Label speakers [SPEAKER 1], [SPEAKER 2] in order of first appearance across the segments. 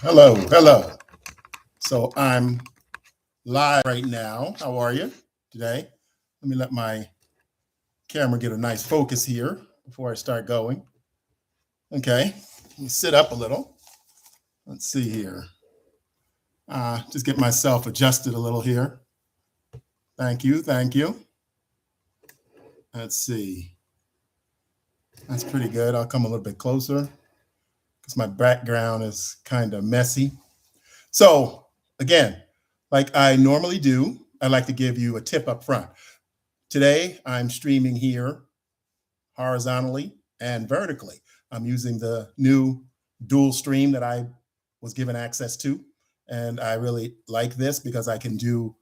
[SPEAKER 1] Hello, hello. So I'm live right now. How are you today? Let me let my camera get a nice focus here before I start going. Okay, let me sit up a little. Let's see here. Just get myself adjusted a little here. Thank you, thank you. Let's see. That's pretty good. I'll come a little bit closer because my background is kind of messy. So again, like I normally do, I like to give you a tip up front. Today, I'm streaming here horizontally and vertically. I'm using the new dual stream that I was given access to. And I really like this because I can do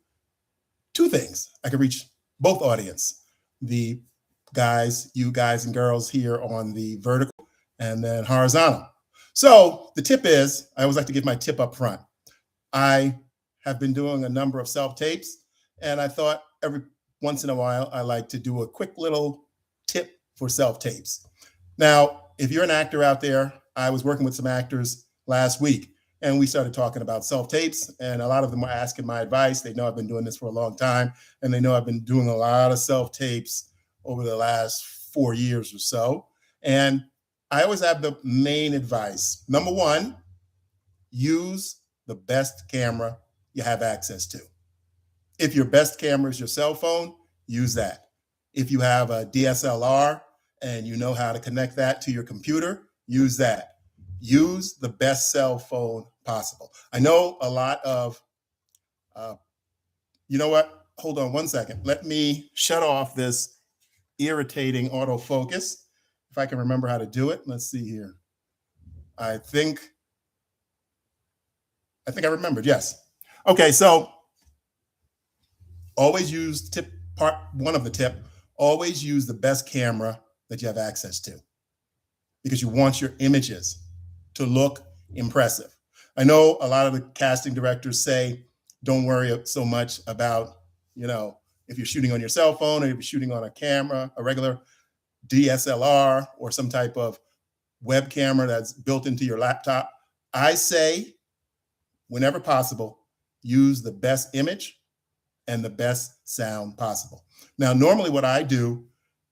[SPEAKER 1] two things. I can reach both audience, the guys, you guys and girls here on the vertical and then horizontal. So the tip is, I always like to give my tip up front. I have been doing a number of self-tapes, and I thought every once in a while, I like to do a quick little tip for self-tapes. Now, if you're an actor out there, I was working with some actors last week, and we started talking about self-tapes, and a lot of them were asking my advice. They know I've been doing this for a long time, and they know I've been doing a lot of self-tapes over the last 4 years or so. And I always have the main advice. Number one, use the best camera you have access to. If your best camera is your cell phone, use that. If you have a DSLR and you know how to connect that to your computer, use that. Use the best cell phone possible. I know a lot of, you know what? Hold on one second. Let me shut off this irritating autofocus. If I can remember how to do it, let's see here. I think I remembered, yes. Okay, so always use part one of the tip, always use the best camera that you have access to because you want your images to look impressive. I know a lot of the casting directors say, don't worry so much about, if you're shooting on your cell phone or if you're shooting on a camera, a regular DSLR or some type of web camera that's built into your laptop. I say, whenever possible, use the best image and the best sound possible. Now, normally what I do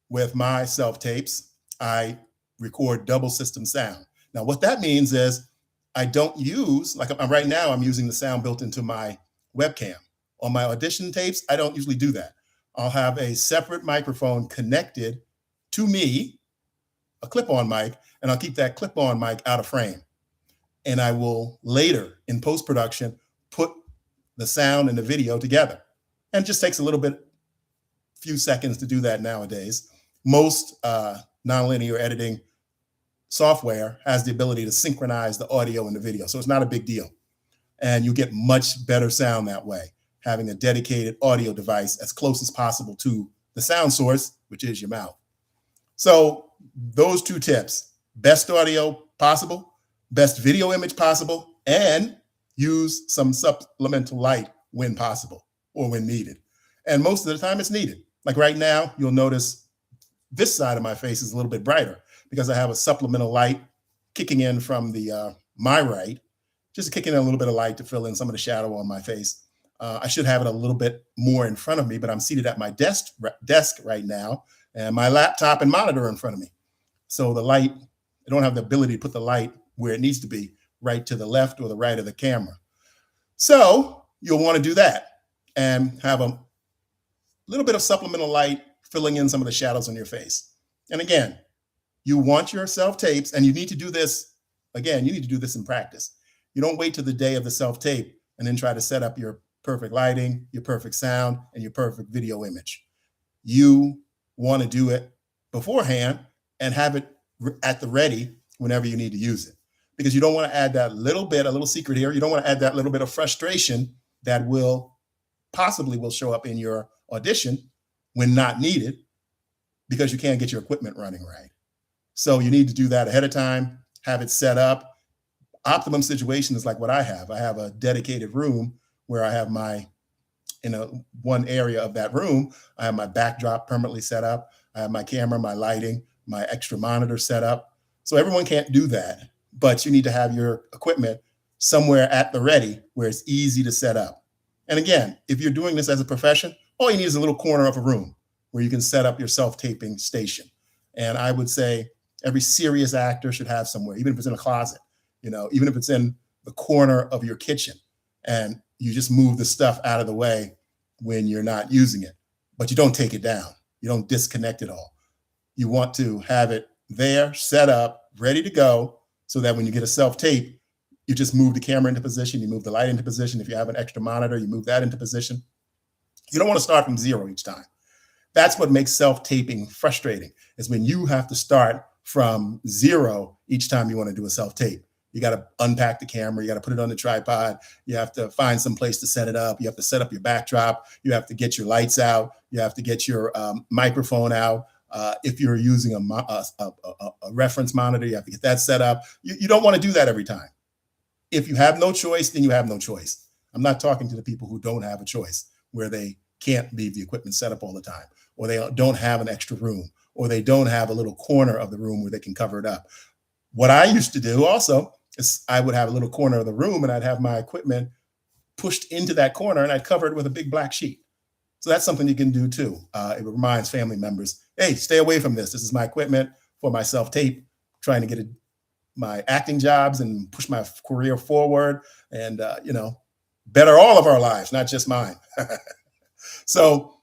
[SPEAKER 1] with my self-tapes, I record double system sound. Now, what that means is I don't use, like right now, I'm using the sound built into my webcam. On my audition tapes, I don't usually do that. I'll have a separate microphone connected to me, a clip-on mic, and I'll keep that clip-on mic out of frame. And I will later in post-production put the sound and the video together. And it just takes a few seconds to do that nowadays. Most nonlinear editing software has the ability to synchronize the audio and the video. So it's not a big deal. And you get much better sound that way, having a dedicated audio device as close as possible to the sound source, which is your mouth. So those two tips, best audio possible, best video image possible, and use some supplemental light when possible or when needed. And most of the time it's needed. Like right now, you'll notice this side of my face is a little bit brighter because I have a supplemental light kicking in from the my right, just kicking in a little bit of light to fill in some of the shadow on my face. I should have it a little bit more in front of me, but I'm seated at my desk right now, and my laptop and monitor in front of me. So the light, I don't have the ability to put the light where it needs to be, right to the left or the right of the camera. So you'll want to do that and have a little bit of supplemental light filling in some of the shadows on your face. And again, you want your self-tapes, and you need to do this, again, you need to do this in practice. You don't wait till the day of the self-tape and then try to set up your perfect lighting, your perfect sound, and your perfect video image. You want to do it beforehand and have it at the ready whenever you need to use it. Because you don't want to add that little bit, a little secret here, you don't want to add that little bit of frustration that will show up in your audition when not needed because you can't get your equipment running right. So you need to do that ahead of time, have it set up. Optimum situation is like what I have. I have a dedicated room where I have one area of that room, I have my backdrop permanently set up. I have my camera, my lighting, my extra monitor set up. So everyone can't do that, but you need to have your equipment somewhere at the ready where it's easy to set up. And again, if you're doing this as a profession, all you need is a little corner of a room where you can set up your self-taping station. And I would say every serious actor should have somewhere, even if it's in a closet, even if it's in the corner of your kitchen, and you just move the stuff out of the way when you're not using it, but you don't take it down. You don't disconnect it all. You want to have it there, set up, ready to go, so that when you get a self-tape, you just move the camera into position, you move the light into position. If you have an extra monitor, you move that into position. You don't want to start from zero each time. That's what makes self-taping frustrating, is when you have to start from zero each time you want to do a self-tape. You got to unpack the camera. You got to put it on the tripod. You have to find some place to set it up. You have to set up your backdrop. You have to get your lights out. You have to get your microphone out. If you're using a reference monitor, you have to get that set up. You don't want to do that every time. If you have no choice, then you have no choice. I'm not talking to the people who don't have a choice, where they can't leave the equipment set up all the time, or they don't have an extra room, or they don't have a little corner of the room where they can cover it up. What I used to do also is I would have a little corner of the room and I'd have my equipment pushed into that corner and I'd cover it with a big black sheet. So that's something you can do too. It reminds family members, hey, stay away from this. This is my equipment for my self-tape, trying to get my acting jobs and push my career forward and, better all of our lives, not just mine. So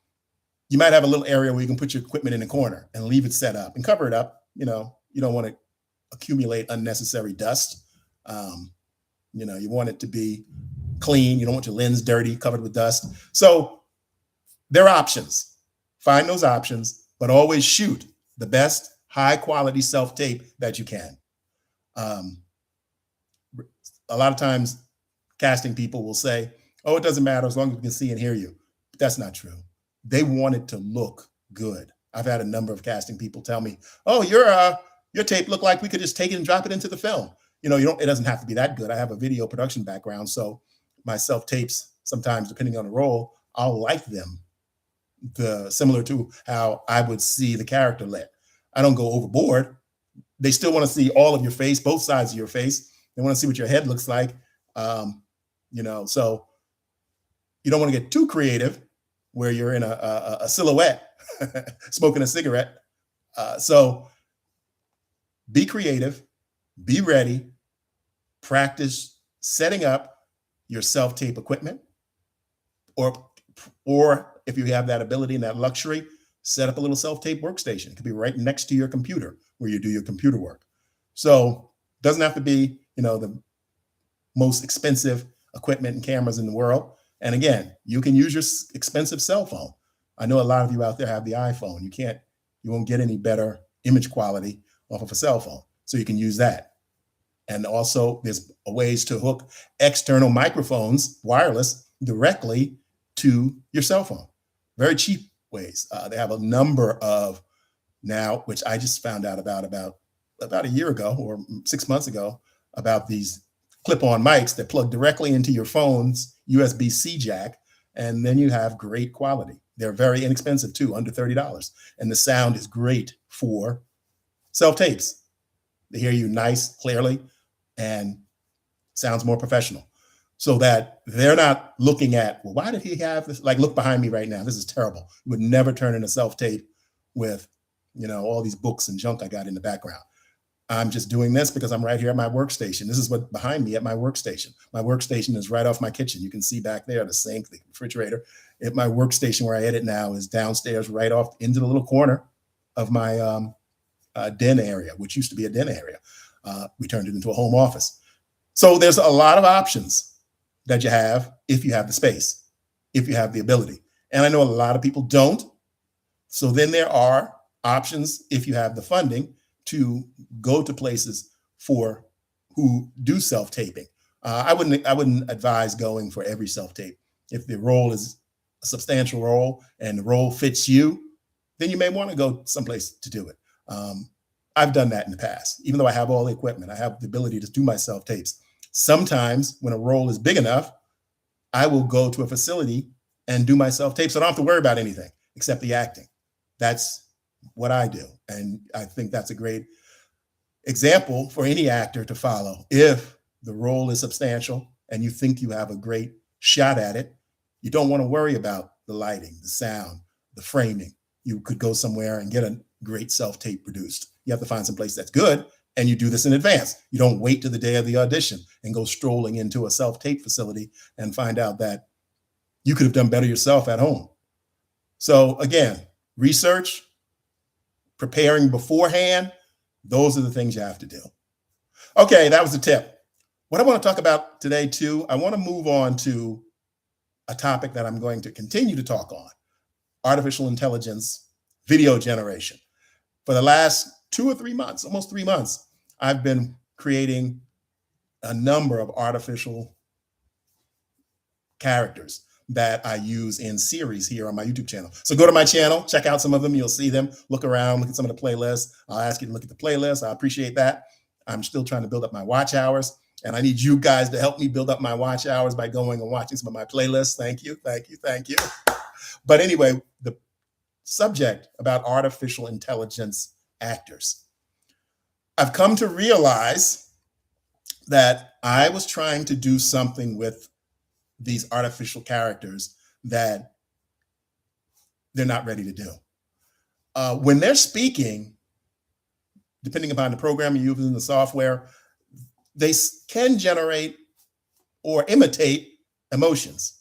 [SPEAKER 1] you might have a little area where you can put your equipment in the corner and leave it set up and cover it up. You don't want to accumulate unnecessary dust. You want it to be clean. You don't want your lens dirty, covered with dust. So there are options. Find those options, but always shoot the best high quality self-tape that you can. A lot of times casting people will say, oh, it doesn't matter as long as we can see and hear you. But that's not true. They want it to look good. I've had a number of casting people tell me, oh, your tape looked like we could just take it and drop it into the film. It doesn't have to be that good. I have a video production background. So my self-tapes, sometimes depending on the role, I'll like them similar to how I would see the character lit. I don't go overboard. They still want to see all of your face, both sides of your face. They want to see what your head looks like. So you don't want to get too creative where you're in a silhouette smoking a cigarette. So be creative, be ready, practice setting up your self-tape equipment, or if you have that ability and that luxury, set up a little self-tape workstation. It could be right next to your computer where you do your computer work. So it doesn't have to be, the most expensive equipment and cameras in the world. And again, you can use your expensive cell phone. I know a lot of you out there have the iPhone. You won't get any better image quality off of a cell phone. So you can use that. And also there's ways to hook external microphones, wireless, directly to your cell phone. Very cheap ways. They have a number of now, which I just found out about a year ago or 6 months ago, about these clip-on mics that plug directly into your phone's USB-C jack, and then you have great quality. They're very inexpensive too, under $30. And the sound is great for self-tapes. They hear you nice, clearly, and sounds more professional. So that they're not looking at, well, why did he have this? Like, look behind me right now. This is terrible. You would never turn in a self-tape with, all these books and junk I got in the background. I'm just doing this because I'm right here at my workstation. This is what behind me at my workstation. My workstation is right off my kitchen. You can see back there the sink, the refrigerator. At my workstation where I edit now is downstairs, right off into the little corner of my den area, which used to be a den area. We turned it into a home office. So there's a lot of options that you have if you have the space, if you have the ability. And I know a lot of people don't. So then there are options if you have the funding to go to places for who do self-taping. I wouldn't advise going for every self-tape. If the role is a substantial role and the role fits you, then you may want to go someplace to do it. I've done that in the past. Even though I have all the equipment, I have the ability to do my self-tapes. Sometimes when a role is big enough, I will go to a facility and do my self-tapes. So I don't have to worry about anything except the acting. That's what I do. And I think that's a great example for any actor to follow. If the role is substantial and you think you have a great shot at it, you don't want to worry about the lighting, the sound, the framing. You could go somewhere and get a great self-tape produced. You have to find some place that's good, and you do this in advance. You don't wait to the day of the audition and go strolling into a self-tape facility and find out that you could have done better yourself at home. So again, research, preparing beforehand, those are the things you have to do. Okay, that was the tip. What I want to talk about today too, I want to move on to a topic that I'm going to continue to talk on: artificial intelligence, video generation. For the last 2 or 3 months, almost 3 months, I've been creating a number of artificial characters that I use in series here on my YouTube channel. So go to my channel, check out some of them. You'll see them, look around, look at some of the playlists. I'll ask you to look at the playlist. I appreciate that. I'm still trying to build up my watch hours, and I need you guys to help me build up my watch hours by going and watching some of my playlists. Thank you, thank you, thank you. But anyway, the subject about artificial intelligence actors. I've come to realize that I was trying to do something with these artificial characters that they're not ready to do. When they're speaking, depending upon the program you're using, the software, they can generate or imitate emotions,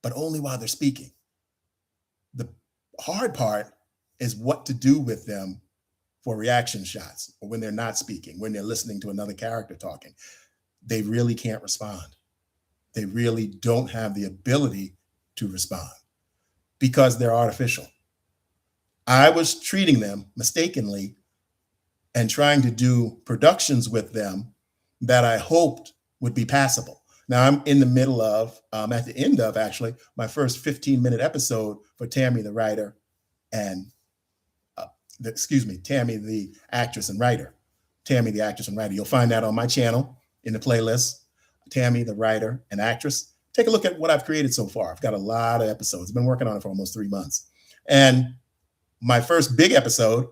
[SPEAKER 1] but only while they're speaking. The hard part is what to do with them for reaction shots, or when they're not speaking, when they're listening to another character talking. They really can't respond. They really don't have the ability to respond because they're artificial. I was treating them mistakenly and trying to do productions with them that I hoped would be passable. Now I'm in the middle of, at the end of actually, my first 15-minute episode for Tammy the writer and, Tammy the actress and writer. Tammy the actress and writer. You'll find that on my channel in the playlist, Tammy the writer and actress. Take a look at what I've created so far. I've got a lot of episodes. I've been working on it for almost 3 months. And my first big episode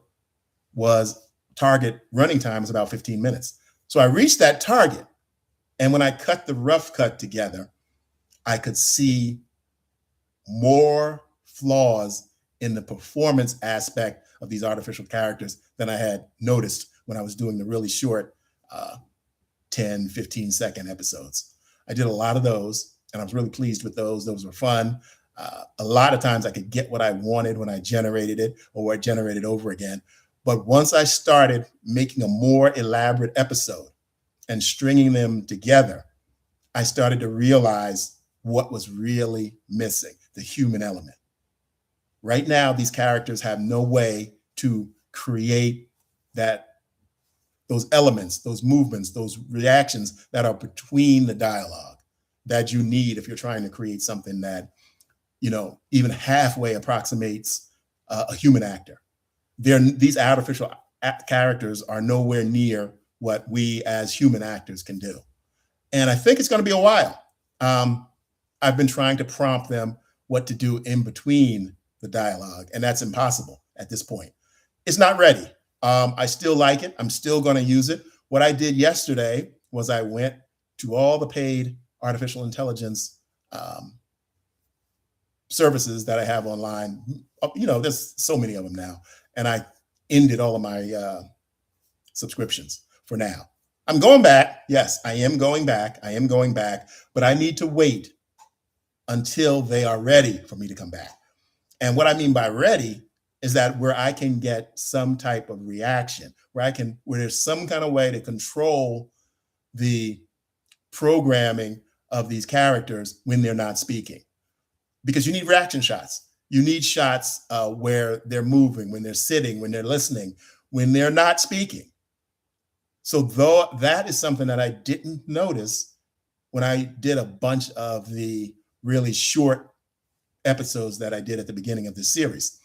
[SPEAKER 1] was target running time is about 15 minutes. So I reached that target. And when I cut the rough cut together, I could see more flaws in the performance aspect of these artificial characters than I had noticed when I was doing the really short 10, 15-second episodes. I did a lot of those, and I was really pleased with those. Those were fun. A lot of times I could get what I wanted when I generated it or I generated over again. But once I started making a more elaborate episode and stringing them together, I started to realize what was really missing, the human element. Right now, these characters have no way to create those elements, those movements, those reactions that are between the dialogue that you need if you're trying to create something that, even halfway approximates a human actor. These artificial characters are nowhere near what we as human actors can do. And I think it's going to be a while. I've been trying to prompt them what to do in between the dialogue, and that's impossible at this point. It's not ready. I still like it. I'm still going to use it. What I did yesterday was I went to all the paid artificial intelligence services that I have online. There's so many of them now. And I ended all of my subscriptions for now. I'm going back. Yes, I am going back. But I need to wait until they are ready for me to come back. And what I mean by ready is that where I can get some type of reaction, where there's some kind of way to control the programming of these characters when they're not speaking. Because you need reaction shots. You need shots where they're moving, when they're sitting, when they're listening, when they're not speaking. So that is something that I didn't notice when I did a bunch of the really short episodes that I did at the beginning of this series.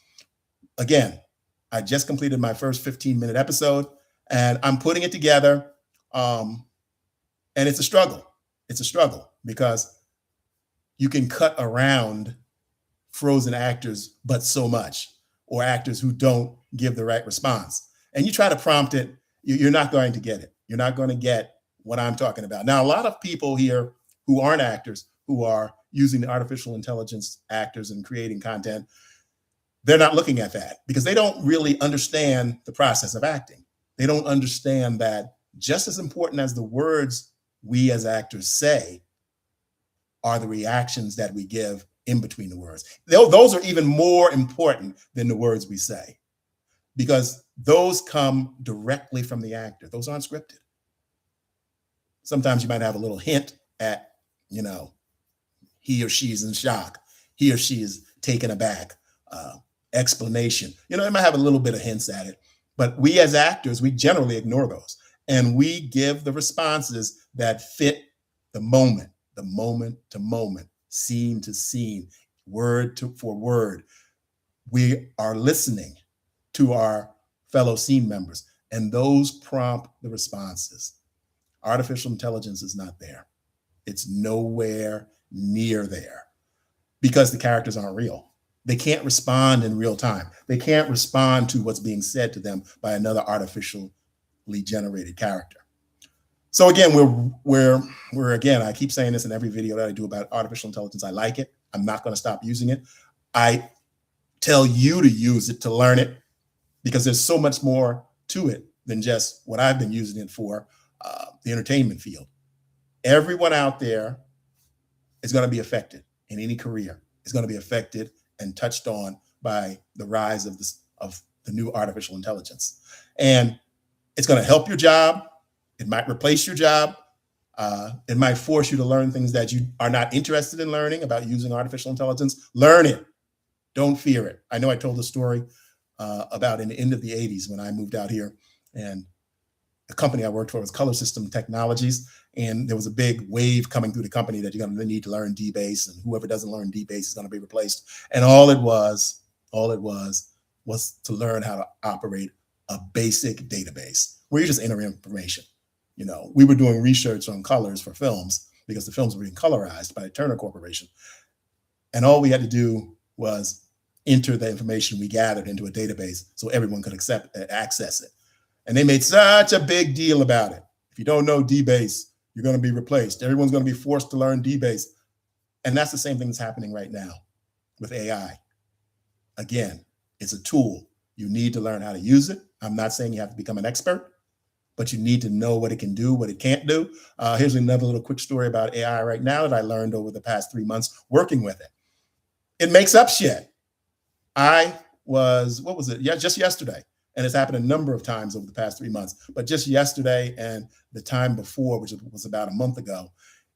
[SPEAKER 1] Again, I just completed my first 15-minute episode and I'm putting it together. And it's a struggle. It's a struggle because you can cut around frozen actors, but so much, or actors who don't give the right response. And you try to prompt it, you're not going to get it. You're not going to get what I'm talking about. Now, a lot of people here who aren't actors, who are using the artificial intelligence actors and creating content, they're not looking at that because they don't really understand the process of acting. They don't understand that just as important as the words we as actors say are the reactions that we give in between the words. Those are even more important than the words we say because those come directly from the actor. Those aren't scripted. Sometimes you might have a little hint at, he or she is in shock. He or she is taken aback. Explanation. It might have a little bit of hints at it, but we as actors, we generally ignore those. And we give the responses that fit the moment to moment, scene to scene, word for word. We are listening to our fellow scene members, and those prompt the responses. Artificial intelligence is not there. It's nowhere near there because the characters aren't real. They can't respond in real time. They can't respond to what's being said to them by another artificially generated character. So again, we're again, I keep saying this in every video that I do about artificial intelligence. I like it. I'm not going to stop using it. I tell you to use it, to learn it, because there's so much more to it than just what I've been using it for, the entertainment field. Everyone out there is going to be affected in any career, is going to be affected and touched on by the rise of the new artificial intelligence. And it's going to help your job. It might replace your job. It might force you to learn things that you are not interested in learning about using artificial intelligence. Learn it. Don't fear it. I know I told the story about in the end of the 80s when I moved out here, and the company I worked for was Color System Technologies. And there was a big wave coming through the company that you're going to need to learn DBase, and whoever doesn't learn DBase is going to be replaced. And all it was to learn how to operate a basic database where you just enter information. We were doing research on colors for films because the films were being colorized by the Turner Corporation. And all we had to do was enter the information we gathered into a database so everyone could access it. And they made such a big deal about it. If you don't know DBase, you're going to be replaced. Everyone's going to be forced to learn DBase. And that's the same thing that's happening right now with AI. Again, it's a tool. You need to learn how to use it. I'm not saying you have to become an expert, but you need to know what it can do, what it can't do. Here's another little quick story about AI right now that I learned over the past 3 months working with it. It makes up shit. Just yesterday, and it's happened a number of times over the past 3 months, but just yesterday and the time before, which was about a month ago,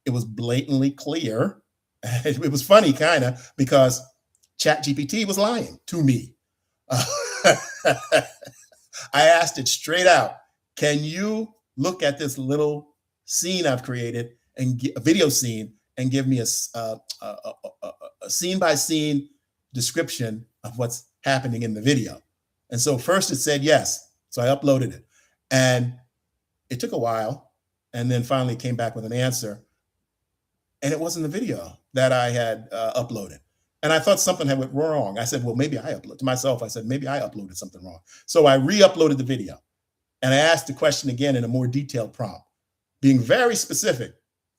[SPEAKER 1] it was blatantly clear. It was funny, kind of, because ChatGPT was lying to me. I asked it straight out, can you look at this little scene I've created, and a video scene, and give me a scene by scene description of what's happening in the video? And so first it said yes. So I uploaded it, and it took a while, and then finally came back with an answer. And it wasn't the video that I had uploaded. And I thought something had went wrong. I said, well, maybe I uploaded to myself. I said, maybe I uploaded something wrong. So I re-uploaded the video, and I asked the question again in a more detailed prompt, being very specific.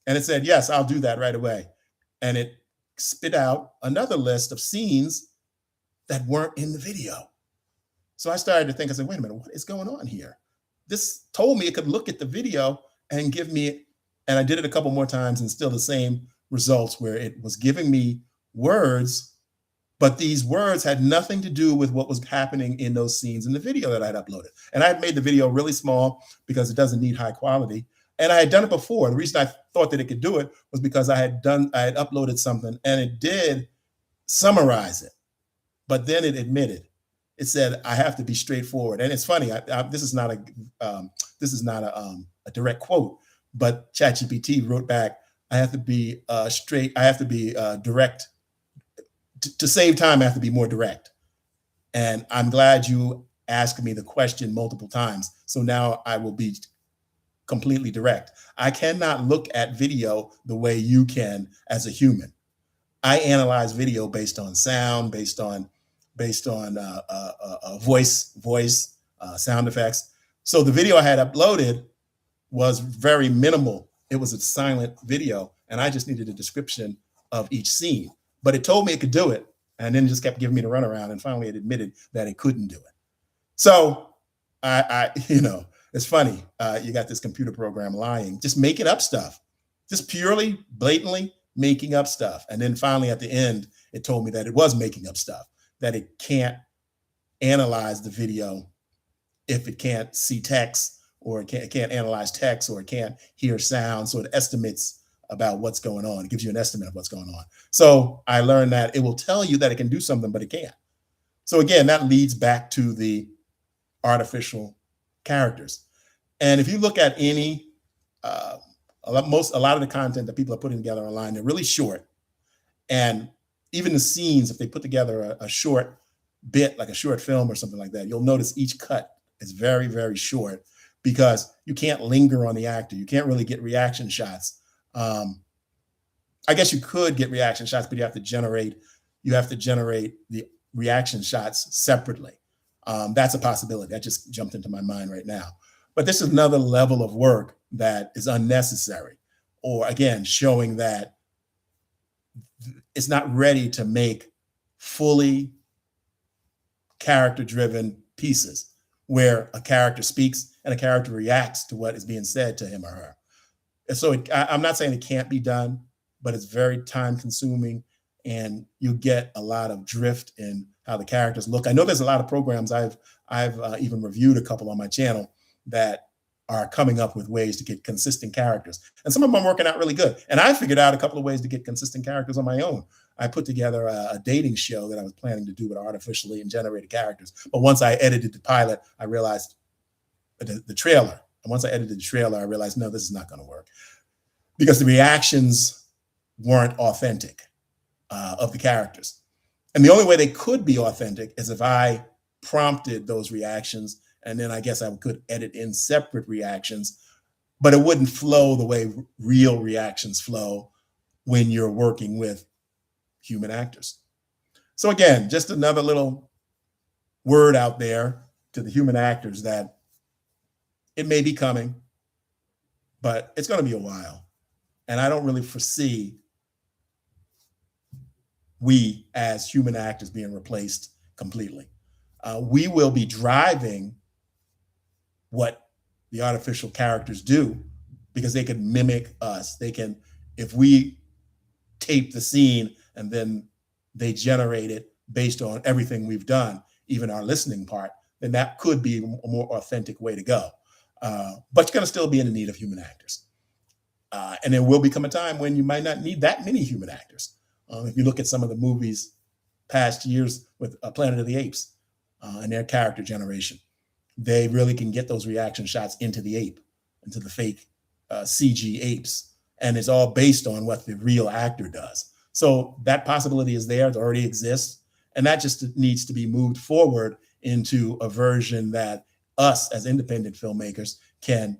[SPEAKER 1] And it said, yes, I'll do that right away. And it spit out another list of scenes that weren't in the video. So I started to think, I said, wait a minute, what is going on here? This told me it could look at the video and give me, and I did it a couple more times and still the same results, where it was giving me words, but these words had nothing to do with what was happening in those scenes in the video that I had uploaded. And I had made the video really small because it doesn't need high quality. And I had done it before. The reason I thought that it could do it was because I had uploaded something and it did summarize it, but then it admitted. It said, I have to be straightforward. And it's funny, this is not a direct quote, but ChatGPT wrote back, I have to be direct. To save time, I have to be more direct. And I'm glad you asked me the question multiple times. So now I will be completely direct. I cannot look at video the way you can as a human. I analyze video based on sound, based on voice, sound effects. So the video I had uploaded was very minimal. It was a silent video, and I just needed a description of each scene. But it told me it could do it, and then just kept giving me the runaround. And finally, it admitted that it couldn't do it. So it's funny. You got this computer program lying, just making up stuff, just purely, blatantly making up stuff. And then finally, at the end, it told me that it was making up stuff, that it can't analyze the video if it can't see text, or it can't analyze text, or it can't hear sound. So it estimates about what's going on. It gives you an estimate of what's going on. So I learned that it will tell you that it can do something, but it can't. So again, that leads back to the artificial characters. And if you look at any, a lot of the content that people are putting together online, they're really short. And even the scenes, if they put together a short bit, like a short film or something like that, you'll notice each cut is very, very short, because you can't linger on the actor. You can't really get reaction shots. I guess you could get reaction shots, but you have to generate the reaction shots separately. That's a possibility. That just jumped into my mind right now. But this is another level of work that is unnecessary, or again, showing that it's not ready to make fully character-driven pieces where a character speaks and a character reacts to what is being said to him or her. And so I'm not saying it can't be done, but it's very time-consuming, and you get a lot of drift in how the characters look. I know there's a lot of programs, I've even reviewed a couple on my channel, that are coming up with ways to get consistent characters. And some of them are working out really good. And I figured out a couple of ways to get consistent characters on my own. I put together a dating show that I was planning to do with artificially and generated characters. But once I edited the pilot, I realized the trailer. And once I edited the trailer, I realized, no, this is not going to work, because the reactions weren't authentic of the characters. And the only way they could be authentic is if I prompted those reactions, and then I guess I could edit in separate reactions, but it wouldn't flow the way real reactions flow when you're working with human actors. So again, just another little word out there to the human actors that it may be coming, but it's going to be a while. And I don't really foresee we as human actors being replaced completely. We will be driving what the artificial characters do, because they can mimic us. They can, if we tape the scene and then they generate it based on everything we've done, even our listening part, then that could be a more authentic way to go. But you're going to still be in the need of human actors. And there will become a time when you might not need that many human actors. If you look at some of the movies past years with Planet of the Apes and their character generation, they really can get those reaction shots into the ape, into the fake CG apes. And it's all based on what the real actor does. So that possibility is there. It already exists. And that just needs to be moved forward into a version that us as independent filmmakers can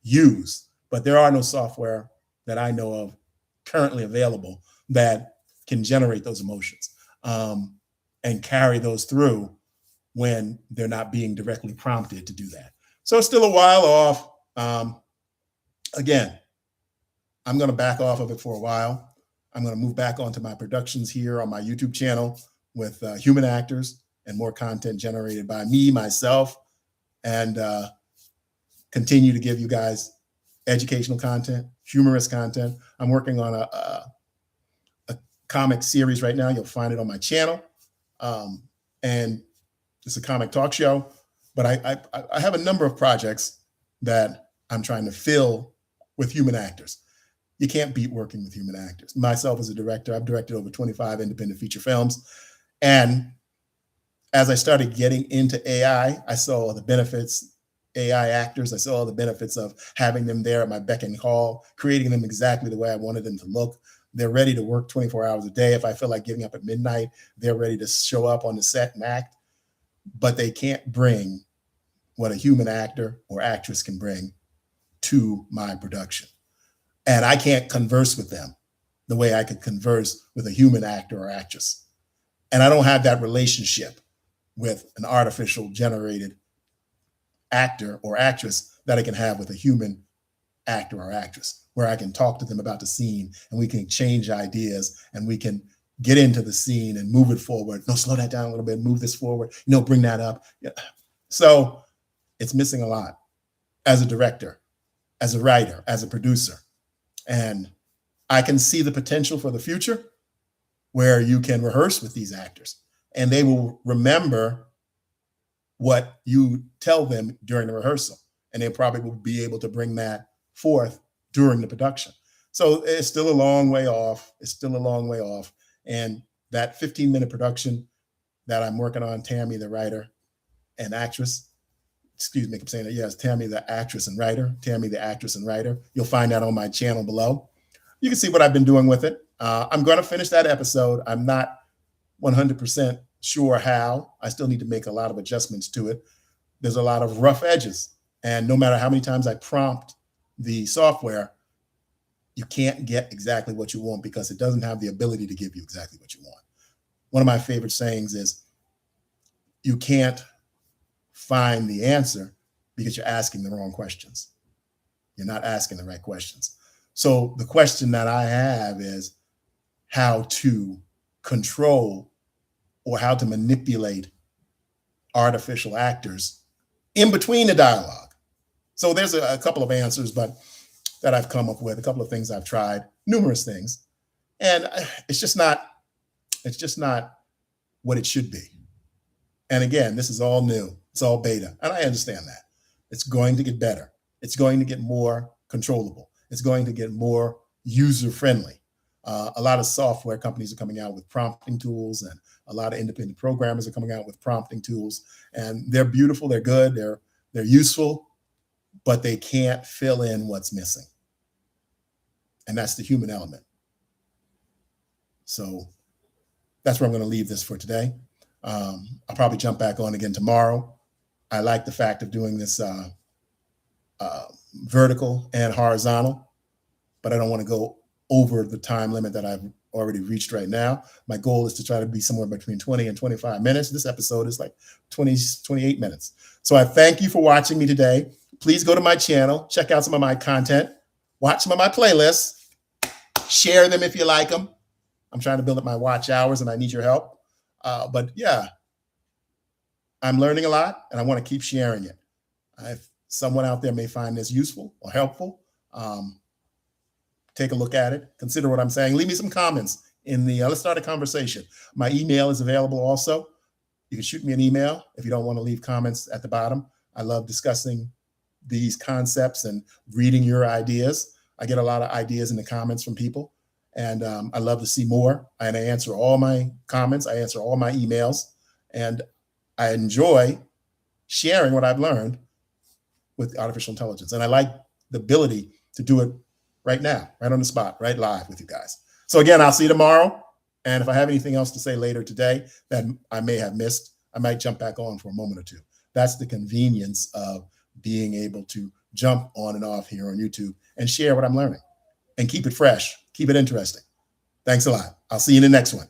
[SPEAKER 1] use. But there are no software that I know of currently available that can generate those emotions and carry those through when they're not being directly prompted to do that. So it's still a while off. Again, I'm going to back off of it for a while. I'm going to move back onto my productions here on my YouTube channel with human actors and more content generated by me, myself, and continue to give you guys educational content, humorous content. I'm working on a comic series right now. You'll find it on my channel. And it's a comic talk show, but I have a number of projects that I'm trying to fill with human actors. You can't beat working with human actors. Myself as a director, I've directed over 25 independent feature films. And as I started getting into AI, I saw the benefits, AI actors, I saw the benefits of having them there at my beck and call, creating them exactly the way I wanted them to look. They're ready to work 24 hours a day. If I feel like giving up at midnight, they're ready to show up on the set and act. But they can't bring what a human actor or actress can bring to my production. And I can't converse with them the way I could converse with a human actor or actress. And I don't have that relationship with an artificial generated actor or actress that I can have with a human actor or actress, where I can talk to them about the scene and we can exchange ideas and we can get into the scene and move it forward. No, slow that down a little bit, move this forward, bring that up. Yeah. So it's missing a lot as a director, as a writer, as a producer. And I can see the potential for the future where you can rehearse with these actors and they will remember what you tell them during the rehearsal. And they probably will be able to bring that forth during the production. So it's still a long way off. It's still a long way off. And that 15-minute production that I'm working on, Tammy, the writer and actress, excuse me, I'm saying that, yes, Tammy, the actress and writer, Tammy, the actress and writer. You'll find that on my channel below. You can see what I've been doing with it. I'm going to finish that episode. I'm not 100% sure how. I still need to make a lot of adjustments to it. There's a lot of rough edges. And no matter how many times I prompt the software, you can't get exactly what you want because it doesn't have the ability to give you exactly what you want. One of my favorite sayings is, you can't find the answer because you're asking the wrong questions. You're not asking the right questions. So the question that I have is how to control or how to manipulate artificial actors in between the dialogue. So there's a couple of answers, but that I've come up with, a couple of things I've tried, numerous things. And it's just not what it should be. And again, this is all new. It's all beta. And I understand that. It's going to get better. It's going to get more controllable. It's going to get more user-friendly. A lot of software companies are coming out with prompting tools, and a lot of independent programmers are coming out with prompting tools. And they're beautiful, they're good, they're useful, but they can't fill in what's missing. And that's the human element. So that's where I'm going to leave this for today. I'll probably jump back on again tomorrow. I like the fact of doing this vertical and horizontal, but I don't want to go over the time limit that I've already reached right now. My goal is to try to be somewhere between 20 and 25 minutes. This episode is like 28 minutes. So I thank you for watching me today. Please go to my channel, check out some of my content, watch some of my playlists, share them if you like them. I'm trying to build up my watch hours and I need your help. But yeah, I'm learning a lot and I want to keep sharing it. If someone out there may find this useful or helpful, take a look at it. Consider what I'm saying. Leave me some comments in the, let's start a conversation. My email is available also. You can shoot me an email if you don't want to leave comments at the bottom. I love discussing these concepts and reading your ideas. I get a lot of ideas in the comments from people, and I love to see more. And I answer all my comments. I answer all my emails, and I enjoy sharing what I've learned with artificial intelligence. And I like the ability to do it right now, right on the spot, right live with you guys. So again, I'll see you tomorrow. And if I have anything else to say later today that I may have missed, I might jump back on for a moment or two. That's the convenience of being able to jump on and off here on YouTube and share what I'm learning and keep it fresh, keep it interesting. Thanks a lot. I'll see you in the next one.